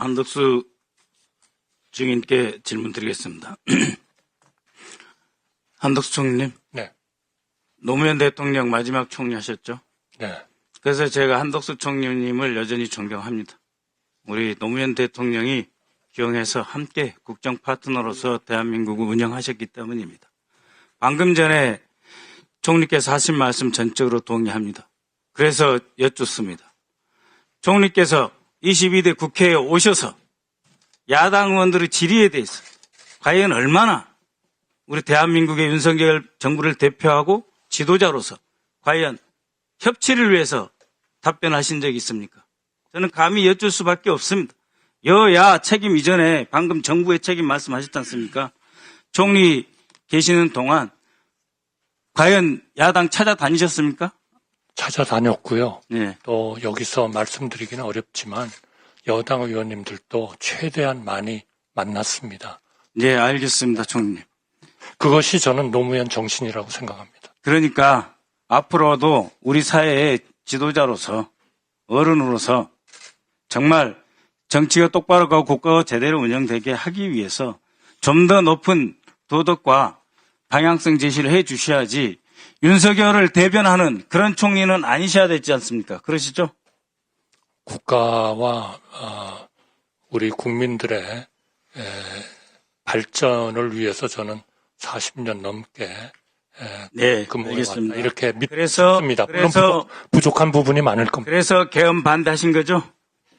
한덕수 증인께 질문 드리겠습니다. 한덕수 총리님. 네. 노무현 대통령 마지막 총리하셨죠? 네. 그래서 제가 한덕수 총리님을 여전히 존경합니다. 우리 노무현 대통령이 기용해서 함께 국정 파트너로서 대한민국을 운영하셨기 때문입니다. 방금 전에 총리께서 하신 말씀 전적으로 동의합니다. 그래서 여쭙습니다. 총리께서 22대 국회에 오셔서 야당 의원들의 질의에 대해서 과연 얼마나 우리 대한민국의 윤석열 정부를 대표하고 지도자로서 과연 협치를 위해서 답변하신 적이 있습니까? 저는 감히 여쭐 수밖에 없습니다. 여야 책임 이전에 방금 정부의 책임 말씀하셨지 않습니까? 총리 계시는 동안 과연 야당 찾아다니셨습니까? 찾아다녔고요. 네. 또 여기서 말씀드리기는 어렵지만 여당 의원님들도 최대한 많이 만났습니다. 네, 알겠습니다, 총리님. 그것이 저는 노무현 정신이라고 생각합니다. 그러니까 앞으로도 우리 사회의 지도자로서 어른으로서 정말 정치가 똑바로 가고 국가가 제대로 운영되게 하기 위해서 좀 더 높은 도덕과 방향성 제시를 해 주셔야지 윤석열을 대변하는 그런 총리는 아니셔야 되지 않습니까? 그러시죠? 국가와 우리 국민들의 발전을 위해서 저는 40년 넘게 네, 근무해왔다. 이렇게 그래서 믿습니다. 물론 부족한 부분이 많을 겁니다. 그래서 개헌 반대하신 거죠?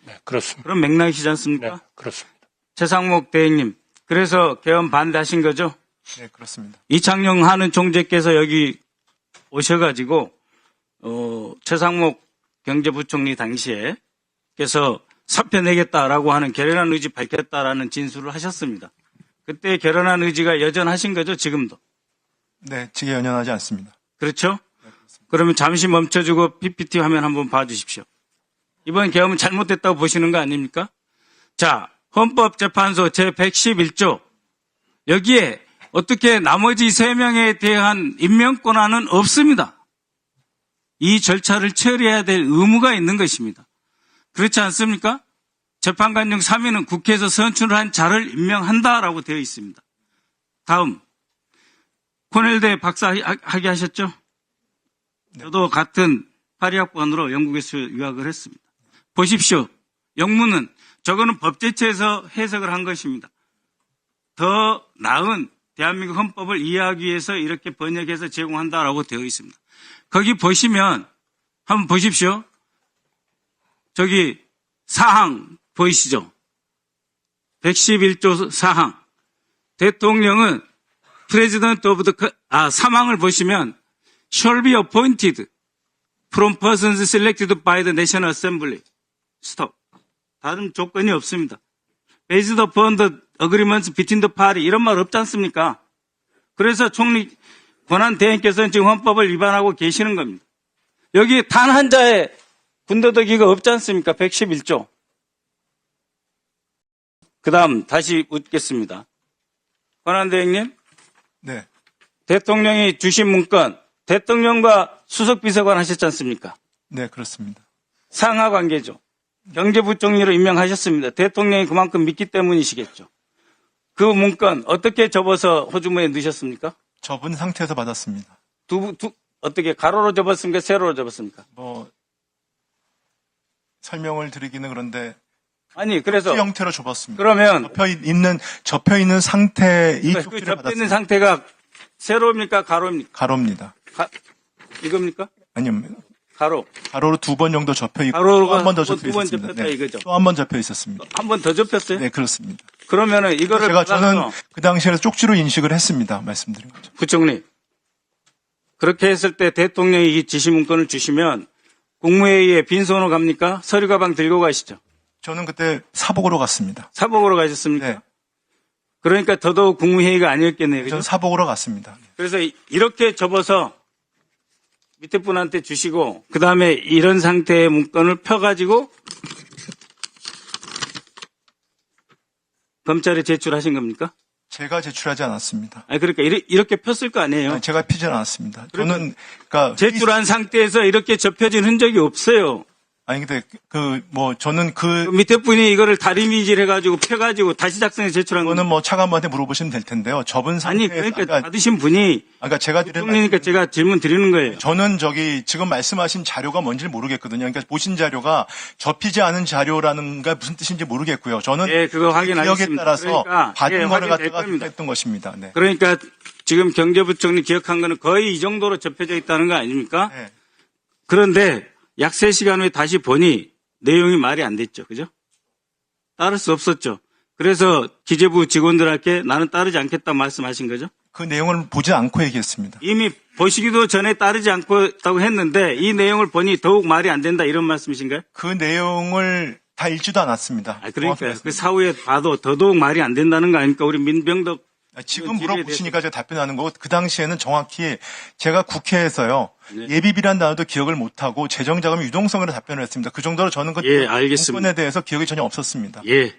네, 그렇습니다. 그럼 맥락이시지 않습니까? 네, 그렇습니다. 최상목 대행님, 그래서 개헌 반대하신 거죠? 네, 그렇습니다. 이창용 하는 총재께서 여기 오셔가지고 최상목 경제부총리 당시에 께서 사표 내겠다라고 하는 결연한 의지 밝혔다라는 진술을 하셨습니다. 그때 결연한 의지가 여전하신 거죠, 지금도? 네, 지금 연연하지 않습니다. 그렇죠? 그러면 잠시 멈춰주고 PPT 화면 한번 봐주십시오. 이번 개헌은 잘못됐다고 보시는 거 아닙니까? 자, 헌법재판소 제111조 여기에 어떻게 나머지 3명에 대한 임명권한은 없습니다. 이 절차를 처리해야 될 의무가 있는 것입니다. 그렇지 않습니까? 재판관 중 3인은 국회에서 선출을 한 자를 임명한다라고 되어 있습니다. 다음, 코넬대 박사 학위 하셨죠? 저도 같은 파리학번으로 영국에서 유학을 했습니다. 보십시오. 영문은 저거는 법제처에서 해석을 한 것입니다. 더 나은 대한민국 헌법을 이해하기 위해서 이렇게 번역해서 제공한다라고 되어 있습니다. 거기 보시면 한번 보십시오. 저기 사항 보이시죠? 111조 사항. 대통령은 President of the 사망을 보시면 shall be appointed from persons selected by the National Assembly. 스톱. 다른 조건이 없습니다. Based upon the agreements between the party 이런 말 없지 않습니까? 그래서 총리 권한 대행께서는 지금 헌법을 위반하고 계시는 겁니다. 여기 단 한 자의 군더더기가 없지 않습니까? 111조. 그 다음 다시 묻겠습니다. 권한 대행님. 네. 대통령이 주신 문건 대통령과 수석비서관 하셨지 않습니까? 네, 그렇습니다. 상하 관계죠. 경제부총리로 임명하셨습니다. 대통령이 그만큼 믿기 때문이시겠죠. 그 문건 어떻게 접어서 호주머니에 넣으셨습니까? 접은 상태에서 받았습니다. 어떻게 가로로 접었습니까? 세로로 접었습니까? 설명을 드리기는 그런데 아니 그래서 형태로 접었습니다. 그러면 접혀 있는 상태 이 그 쪽지를 접혀 있는 받았습니다. 상태가 세로입니까? 가로입니까? 가로입니다. 이겁니까? 아니요. 가로로 2번 정도 접혀 있고 가로가 한 번 더 두 접혀 번 있었습니다. 접혔다 이거죠. 또 한 번 접혀 있었습니다. 한 번 더 접혔어요? 네, 그렇습니다. 그러면은 이거를 저는 그 당시에 쪽지로 인식을 했습니다. 말씀드린 거죠. 부총리, 그렇게 했을 때 대통령이 이 지시문건을 주시면 국무회의에 빈손으로 갑니까? 서류 가방 들고 가시죠? 저는 그때 사복으로 갔습니다. 사복으로 가셨습니까? 네. 그러니까 더더욱 국무회의가 아니었겠네요. 그죠? 저는 사복으로 갔습니다. 그래서 이렇게 접어서 밑에 분한테 주시고 그 다음에 이런 상태의 문건을 펴가지고 검찰에 제출하신 겁니까? 제가 제출하지 않았습니다. 아니 그러니까 이렇게 폈을 거 아니에요? 제가 피지 않았습니다. 그러니까 저는 제출한 상태에서 이렇게 접혀진 흔적이 없어요. 아니 근데 저는 그 밑에 분이 이거를 다리미질 해가지고 펴가지고 다시 작성해 제출한 그거는 거는 뭐 차관한테 물어보시면 될 텐데요. 접은 아니 상태에서 그러니까 받으신 분이 아까 제가 드린 총리니까 제가 질문 드리는 거예요. 저는 지금 말씀하신 자료가 뭔지 모르겠거든요. 그러니까 보신 자료가 접히지 않은 자료라는 게 무슨 뜻인지 모르겠고요. 저는 예, 그거 기억에 확인하겠습니다. 따라서 그러니까, 받은 예, 거를 확인될 갖다가 겁니다. 했던 것입니다. 네. 그러니까 지금 경제부총리 기억한 거는 거의 이 정도로 접혀져 있다는 거 아닙니까? 네. 그런데 약 3시간 후에 다시 보니 내용이 말이 안 됐죠. 그죠? 따를 수 없었죠. 그래서 기재부 직원들에게 나는 따르지 않겠다 말씀하신 거죠? 그 내용을 보지 않고 얘기했습니다. 이미 보시기도 전에 따르지 않고 했는데 이 내용을 보니 더욱 말이 안 된다 이런 말씀이신가요? 그 내용을 다 읽지도 않았습니다. 그러니까 그 사후에 봐도 더더욱 말이 안 된다는 거 아닙니까? 우리 민병덕 지금 질의에 물어보시니까 제가 답변하는 거고 그 당시에는 정확히 제가 국회에서요 네. 예비비란 단어도 기억을 못하고 재정자금 유동성으로 답변을 했습니다. 그 정도로 저는 그 예, 알겠습니다. 문건에 대해서 기억이 전혀 없었습니다. 예.